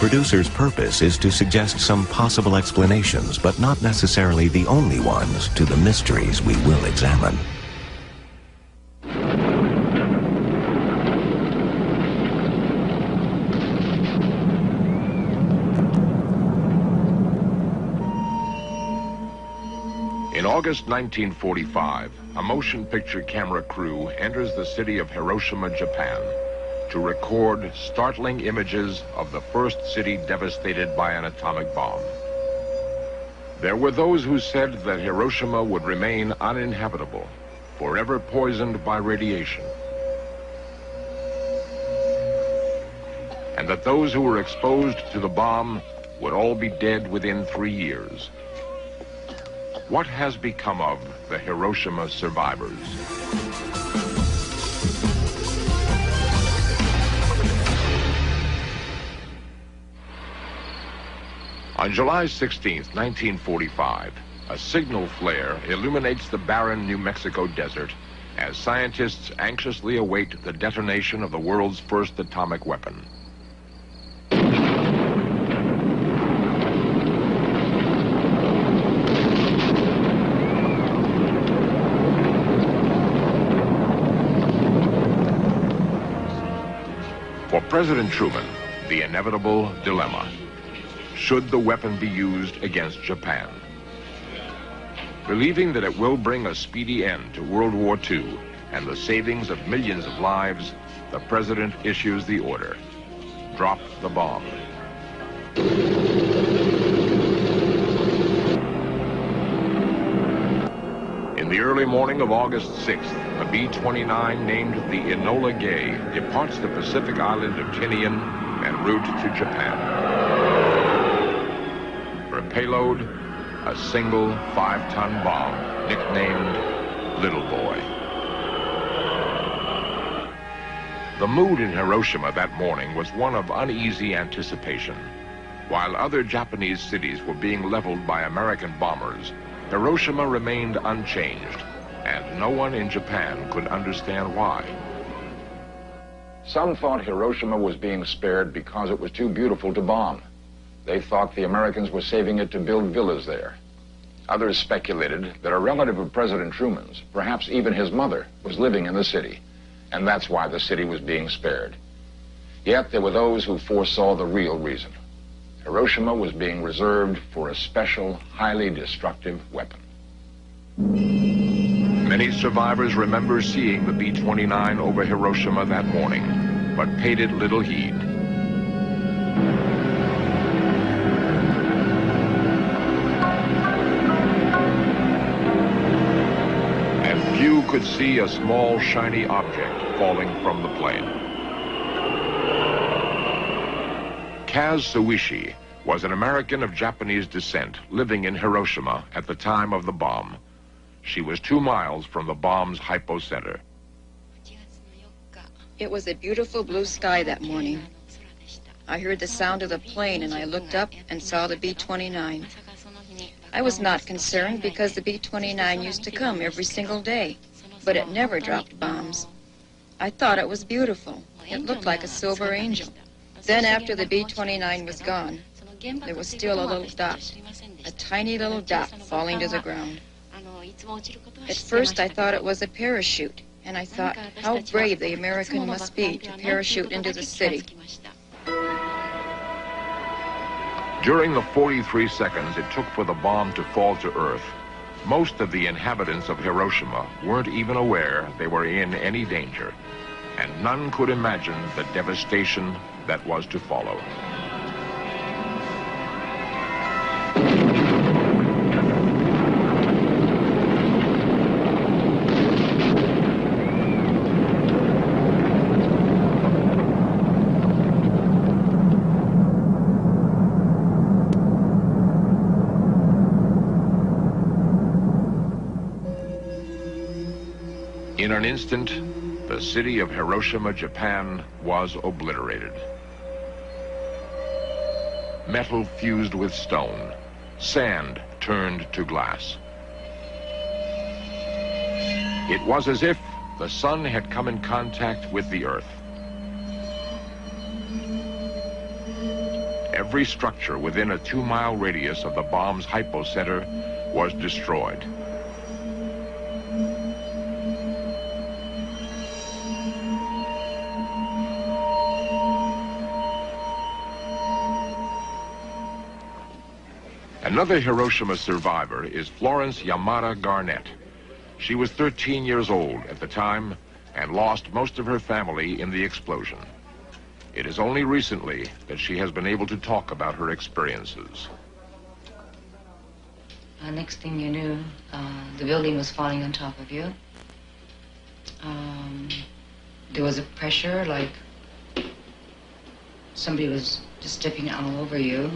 producer's purpose is to suggest some possible explanations, but not necessarily the only ones, to the mysteries we will examine. In August 1945, a motion picture camera crew enters the city of Hiroshima, Japan, to record startling images of the first city devastated by an atomic bomb. There were those who said that Hiroshima would remain uninhabitable, forever poisoned by radiation, and that those who were exposed to the bomb would all be dead within 3 years. What has become of the Hiroshima survivors? On July 16, 1945, a signal flare illuminates the barren New Mexico desert as scientists anxiously await the detonation of the world's first atomic weapon. For President Truman, the inevitable dilemma: should the weapon be used against Japan? Believing that it will bring a speedy end to World War II and the savings of millions of lives, the president issues the order: drop the bomb. In the early morning of August 6th, a B-29 named the Enola Gay departs the Pacific island of Tinian en route to Japan. Her payload, a single 5-ton bomb nicknamed Little Boy. The mood in Hiroshima that morning was one of uneasy anticipation. While other Japanese cities were being leveled by American bombers, Hiroshima remained unchanged, and no one in Japan could understand why. Some thought Hiroshima was being spared because it was too beautiful to bomb. They thought the Americans were saving it to build villas there. Others speculated that a relative of President Truman's, perhaps even his mother, was living in the city, and that's why the city was being spared. Yet there were those who foresaw the real reason. Hiroshima was being reserved for a special, highly destructive weapon. Many survivors remember seeing the B-29 over Hiroshima that morning, but paid it little heed. And few could see a small, shiny object falling from the plane. Kaz Suishi was an American of Japanese descent living in Hiroshima at the time of the bomb. She was 2 miles from the bomb's hypocenter. It was a beautiful blue sky that morning. I heard the sound of the plane and I looked up and saw the B-29. I was not concerned because the B-29 used to come every single day, but it never dropped bombs. I thought it was beautiful. It looked like a silver angel. Then after the B-29 was gone, there was still a little dot, a tiny little dot falling to the ground. At first I thought it was a parachute, and I thought how brave the American must be to parachute into the city. During the 43 seconds it took for the bomb to fall to Earth, most of the inhabitants of Hiroshima weren't even aware they were in any danger, and none could imagine the devastation that was to follow. In an instant, the city of Hiroshima, Japan, was obliterated. Metal fused with stone, sand turned to glass. It was as if the sun had come in contact with the earth. every structure within a 2-mile radius of the bomb's hypocenter was destroyed. Another Hiroshima survivor is Florence Yamada Garnett. She was 13 years old at the time and lost most of her family in the explosion. It is only recently that she has been able to talk about her experiences. Next thing you knew, the building was falling on top of you. There was a pressure like somebody was just stepping all over you.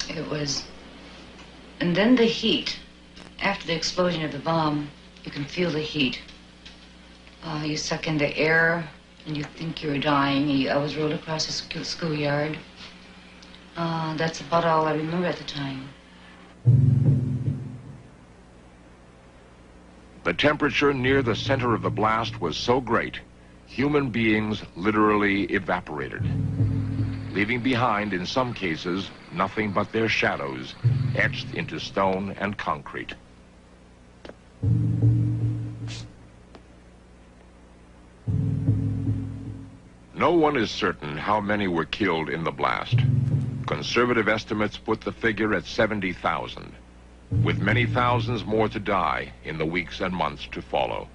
It was, and then the heat. After the explosion of the bomb, you can feel the heat. You suck in the air, and you think you're dying. I was rolled across the schoolyard. That's about all I remember at the time. The temperature near the center of the blast was so great, human beings literally evaporated, leaving behind, in some cases, nothing but their shadows etched into stone and concrete. No one is certain how many were killed in the blast. Conservative estimates put the figure at 70,000, with many thousands more to die in the weeks and months to follow.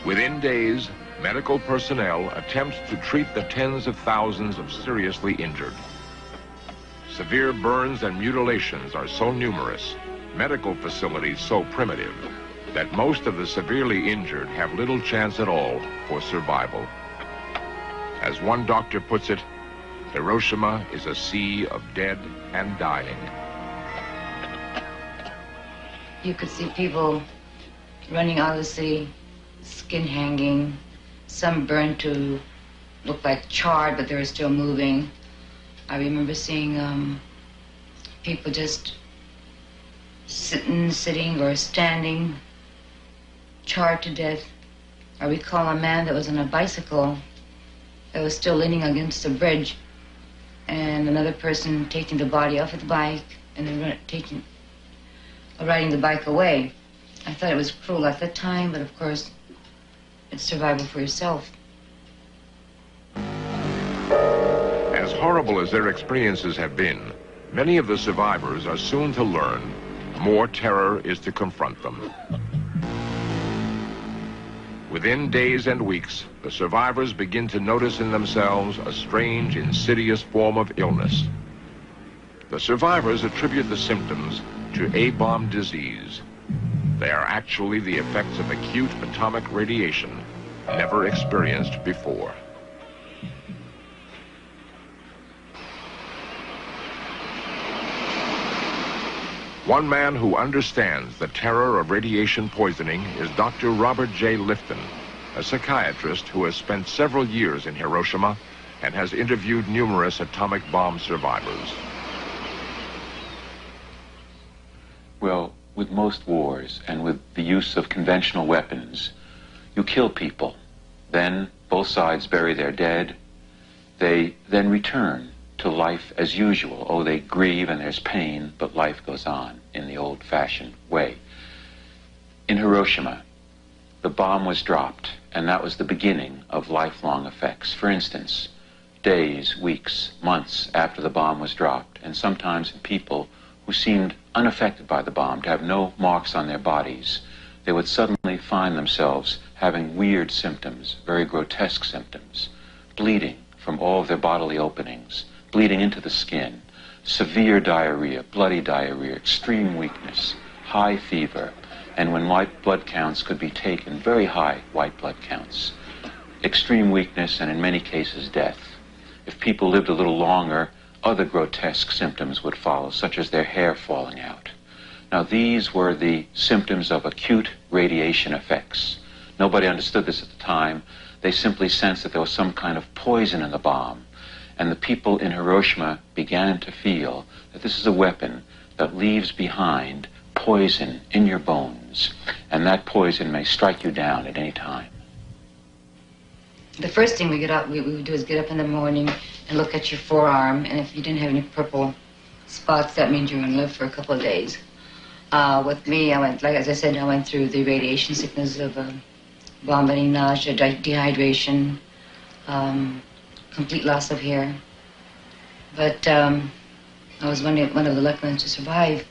Within days, medical personnel attempt to treat the tens of thousands of seriously injured. Severe burns and mutilations are so numerous, medical facilities so primitive, that most of the severely injured have little chance at all for survival. As one doctor puts it, Hiroshima is a sea of dead and dying. You could see people running out of the city, skin hanging, some burned to look like charred, but they were still moving. I remember seeing people just sitting or standing, charred to death. I recall a man that was on a bicycle that was still leaning against the bridge, and another person taking the body off of the bike and then riding the bike away. I thought it was cruel at the time, but of course, it's survival for yourself. As horrible as their experiences have been, many of the survivors are soon to learn more terror is to confront them. Within days and weeks, the survivors begin to notice in themselves a strange, insidious form of illness. The survivors attribute the symptoms to A-bomb disease. They are actually the effects of acute atomic radiation never experienced before. One man who understands the terror of radiation poisoning is Dr. Robert J. Lifton, a psychiatrist who has spent several years in Hiroshima and has interviewed numerous atomic bomb survivors. Well, with most wars and with the use of conventional weapons, you kill people. Then both sides bury their dead. They then return to life as usual. Oh, they grieve and there's pain, but life goes on in the old-fashioned way. In Hiroshima, the bomb was dropped, and that was the beginning of lifelong effects. For instance, days, weeks, months after the bomb was dropped, and sometimes in people who seemed unaffected by the bomb, to have no marks on their bodies, they would suddenly find themselves having weird symptoms, very grotesque symptoms, bleeding from all of their bodily openings, bleeding into the skin, severe diarrhea, bloody diarrhea, extreme weakness, high fever, and when white blood counts could be taken, very high white blood counts, extreme weakness, and in many cases death. If people lived a little longer, other grotesque symptoms would follow, such as their hair falling out. Now, these were the symptoms of acute radiation effects. Nobody understood this at the time. They simply sensed that there was some kind of poison in the bomb. And the people in Hiroshima began to feel that this is a weapon that leaves behind poison in your bones. weapons, and that poison may strike you down at any time. The first thing we would do is get up in the morning and look at your forearm, and if you didn't have any purple spots, that means you're going to live for a couple of days. With me, I went, like as I said, I went through the radiation sickness of vomiting, nausea, dehydration, complete loss of hair. But I was one of the lucky ones to survive.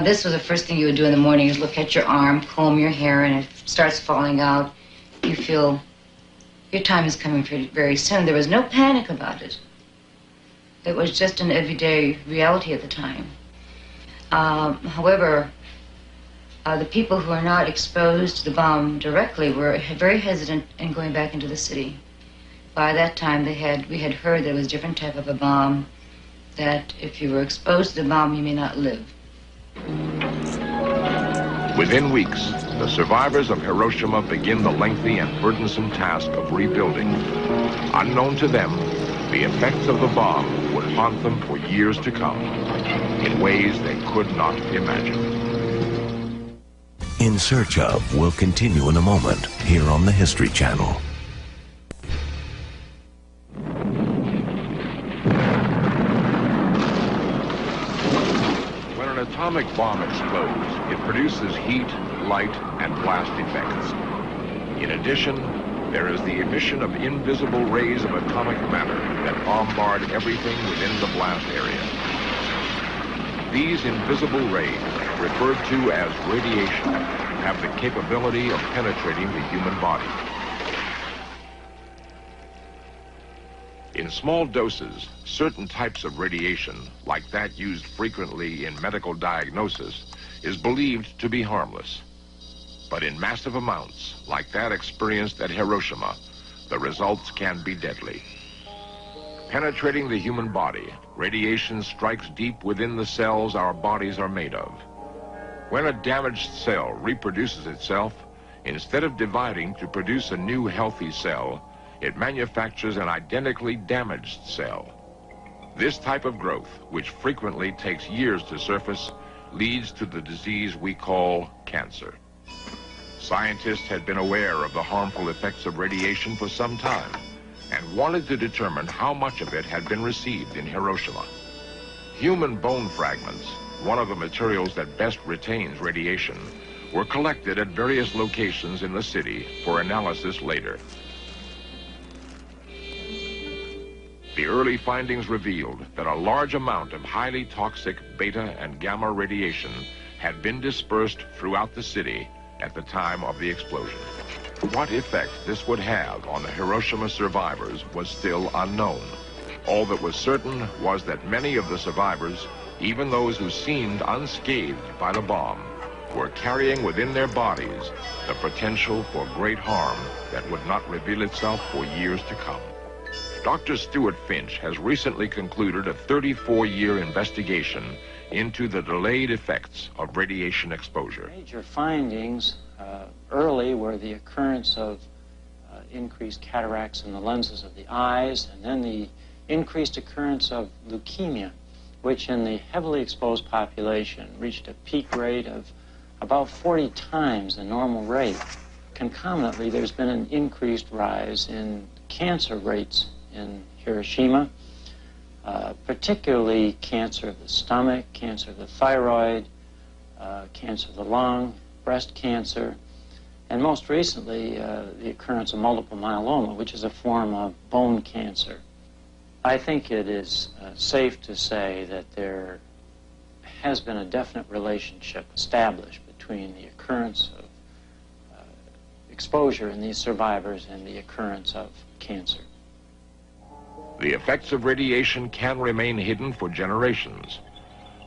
This was the first thing you would do in the morning is look at your arm, comb your hair, and if it starts falling out, you feel your time is coming very soon. There was no panic about it. It was just an everyday reality at the time. However, the people who are not exposed to the bomb directly were very hesitant in going back into the city. By that time, we had heard there was a different type of a bomb, that if you were exposed to the bomb, you may not live. Within weeks, the survivors of Hiroshima begin the lengthy and burdensome task of rebuilding. Unknown to them, the effects of the bomb would haunt them for years to come, in ways they could not imagine. In Search Of will continue in a moment here on the History Channel. When an atomic bomb explodes, it produces heat, light, and blast effects. In addition, there is the emission of invisible rays of atomic matter that bombard everything within the blast area. These invisible rays, referred to as radiation, have the capability of penetrating the human body. In small doses, certain types of radiation, like that used frequently in medical diagnosis, is believed to be harmless. But in massive amounts, like that experienced at Hiroshima, the results can be deadly. Penetrating the human body, radiation strikes deep within the cells our bodies are made of. When a damaged cell reproduces itself, instead of dividing to produce a new healthy cell, it manufactures an identically damaged cell. This type of growth, which frequently takes years to surface, leads to the disease we call cancer. Scientists had been aware of the harmful effects of radiation for some time and wanted to determine how much of it had been received in Hiroshima. Human bone fragments, one of the materials that best retains radiation, were collected at various locations in the city for analysis later. The early findings revealed that a large amount of highly toxic beta and gamma radiation had been dispersed throughout the city at the time of the explosion. What effect this would have on the Hiroshima survivors was still unknown. All that was certain was that many of the survivors, even those who seemed unscathed by the bomb, were carrying within their bodies the potential for great harm that would not reveal itself for years to come. Dr. Stuart Finch has recently concluded a 34-year investigation into the delayed effects of radiation exposure. Major findings early were the occurrence of increased cataracts in the lenses of the eyes, and then the increased occurrence of leukemia, which in the heavily exposed population reached a peak rate of about 40 times the normal rate. Concomitantly, there's been an increased rise in cancer rates in Hiroshima, particularly cancer of the stomach, cancer of the thyroid, cancer of the lung, breast cancer, and most recently the occurrence of multiple myeloma, which is a form of bone cancer. I think it is safe to say that there has been a definite relationship established between the occurrence of exposure in these survivors and the occurrence of cancer. The effects of radiation can remain hidden for generations.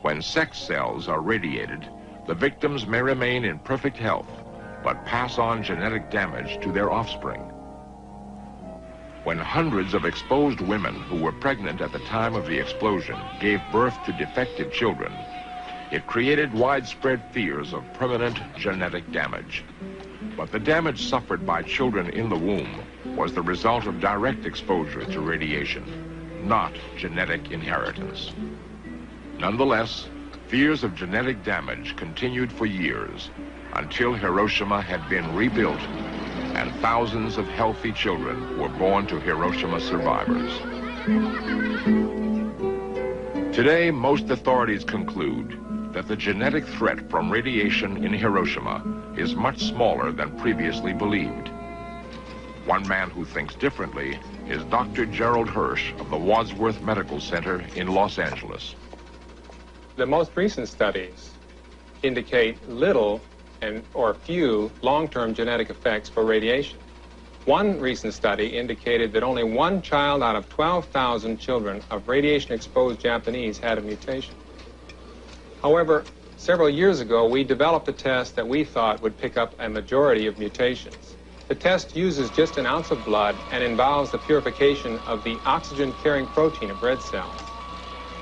When sex cells are radiated, the victims may remain in perfect health, but pass on genetic damage to their offspring. When hundreds of exposed women who were pregnant at the time of the explosion gave birth to defective children, it created widespread fears of permanent genetic damage. But the damage suffered by children in the womb was the result of direct exposure to radiation, not genetic inheritance. Nonetheless, Fears of genetic damage continued for years until Hiroshima had been rebuilt and thousands of healthy children were born to Hiroshima survivors. Today, most authorities conclude that the genetic threat from radiation in Hiroshima is much smaller than previously believed. One man who thinks differently is Dr. Gerald Hirsch of the Wadsworth Medical Center in Los Angeles. The most recent studies indicate little or few long-term genetic effects for radiation. One recent study indicated that only one child out of 12,000 children of radiation-exposed Japanese had a mutation. However, several years ago, we developed a test that we thought would pick up a majority of mutations. The test uses just an ounce of blood and involves the purification of the oxygen-carrying protein of red cells.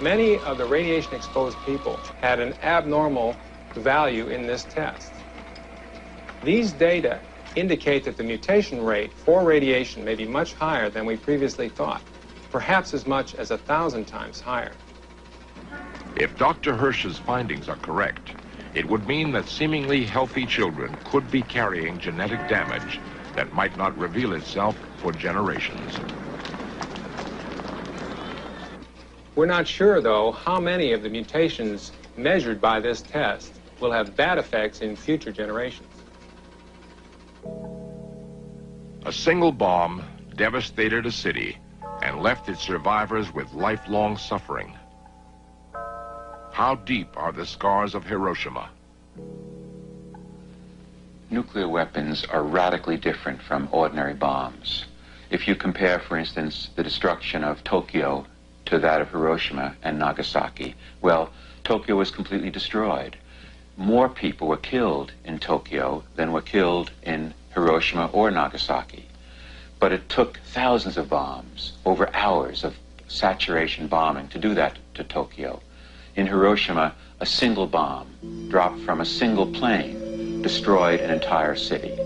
Many of the radiation-exposed people had an abnormal value in this test. These data indicate that the mutation rate for radiation may be much higher than we previously thought, perhaps as much as 1,000 times higher. If Dr. Hirsch's findings are correct, it would mean that seemingly healthy children could be carrying genetic damage that might not reveal itself for generations. We're not sure, though, how many of the mutations measured by this test will have bad effects in future generations. A single bomb devastated a city and left its survivors with lifelong suffering. How deep are the scars of Hiroshima? Nuclear weapons are radically different from ordinary bombs. If you compare, for instance, the destruction of Tokyo to that of Hiroshima and Nagasaki, well, Tokyo was completely destroyed. More people were killed in Tokyo than were killed in Hiroshima or Nagasaki. But it took thousands of bombs, over hours of saturation bombing, to do that to Tokyo. In Hiroshima, a single bomb dropped from a single plane destroyed an entire city.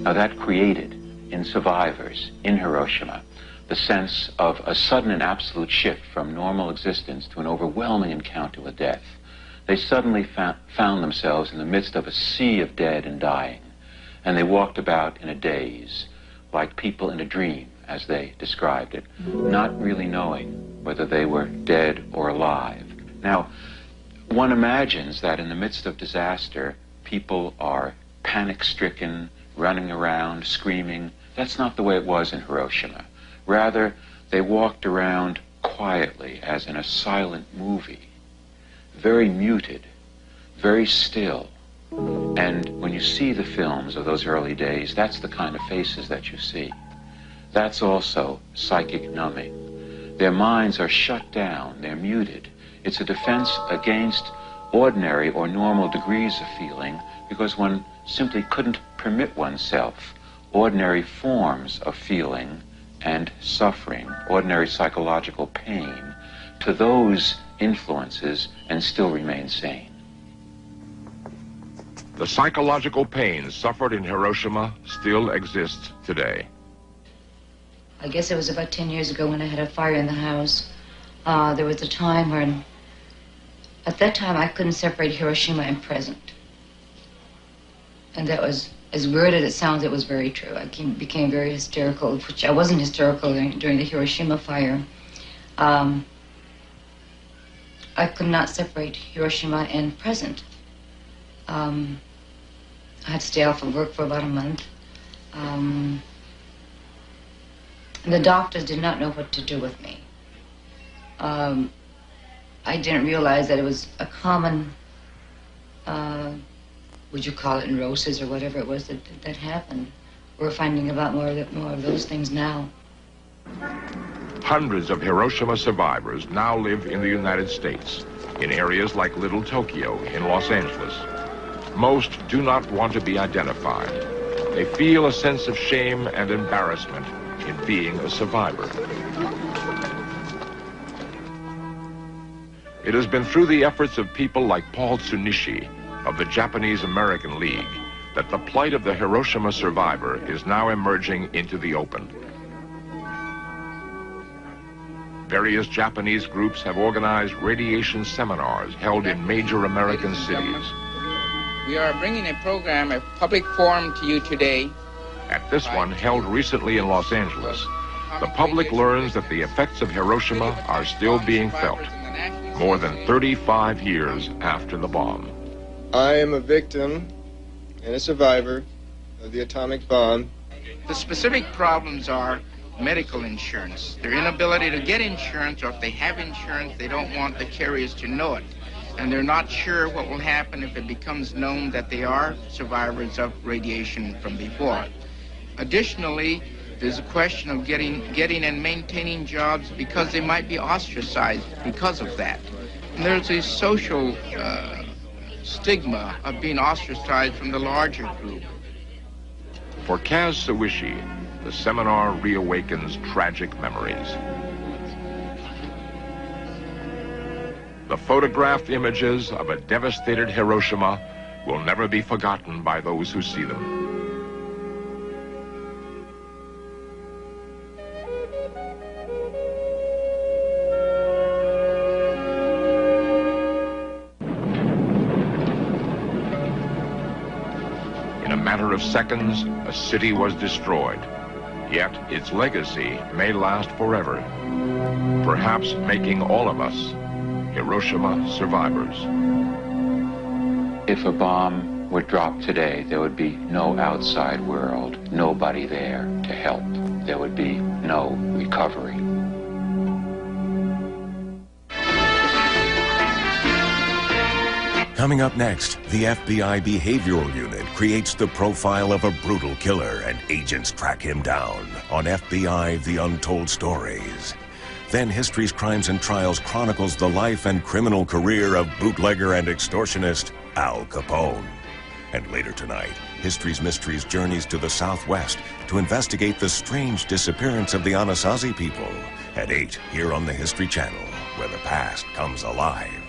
Now that created in survivors in Hiroshima the sense of a sudden and absolute shift from normal existence to an overwhelming encounter with death. They suddenly found themselves in the midst of a sea of dead and dying, and they walked about in a daze, like people in a dream, as they described it, not really knowing whether they were dead or alive. Now, one imagines that in the midst of disaster, people are panic-stricken, running around, screaming. That's not the way it was in Hiroshima. Rather, they walked around quietly, as in a silent movie, very muted, very still. And when you see the films of those early days, that's the kind of faces that you see. That's also psychic numbing. Their minds are shut down, they're muted. It's a defense against ordinary or normal degrees of feeling, because one simply couldn't permit oneself ordinary forms of feeling and suffering, ordinary psychological pain, to those influences and still remain sane. The psychological pain suffered in Hiroshima still exists today. I guess it was about 10 years ago when I had a fire in the house. There was a time when, at that time, I couldn't separate Hiroshima and present. And that was, as weird as it sounds, it was very true. I became very hysterical, which I wasn't hysterical during the Hiroshima fire. I could not separate Hiroshima and present. I had to stay off of work for about a month. And the doctors did not know what to do with me. I didn't realize that it was a common, would you call it neurosis or whatever it was that happened. We're finding about more of those things now. Hundreds of Hiroshima survivors now live in the United States, in areas like Little Tokyo in Los Angeles. Most do not want to be identified. They feel a sense of shame and embarrassment in being a survivor. It has been through the efforts of people like Paul Tsunishi of the Japanese American League that the plight of the Hiroshima survivor is now emerging into the open. Various Japanese groups have organized radiation seminars held in major American cities. We are bringing a program, a public forum to you today. At this one, held recently in Los Angeles, the public learns that the effects of Hiroshima are still being felt, more than 35 years after the bomb. I am a victim and a survivor of the atomic bomb. The specific problems are medical insurance, their inability to get insurance, or if they have insurance, they don't want the carriers to know it. And they're not sure what will happen if it becomes known that they are survivors of radiation from before. Additionally, there's a question of getting and maintaining jobs because they might be ostracized because of that. And there's a social stigma of being ostracized from the larger group. For Kaz Sawishi, the seminar reawakens tragic memories. The photographed images of a devastated Hiroshima will never be forgotten by those who see them. In a matter of seconds, a city was destroyed. Yet its legacy may last forever, perhaps making all of us Hiroshima survivors. If a bomb were dropped today, there would be no outside world, nobody there to help. There would be no recovery. Coming up next, the FBI Behavioral Unit creates the profile of a brutal killer and agents track him down on FBI The Untold Stories. Then History's Crimes and Trials chronicles the life and criminal career of bootlegger and extortionist Al Capone. And later tonight, History's Mysteries journeys to the Southwest to investigate the strange disappearance of the Anasazi people at 8 here on the History Channel, where the past comes alive.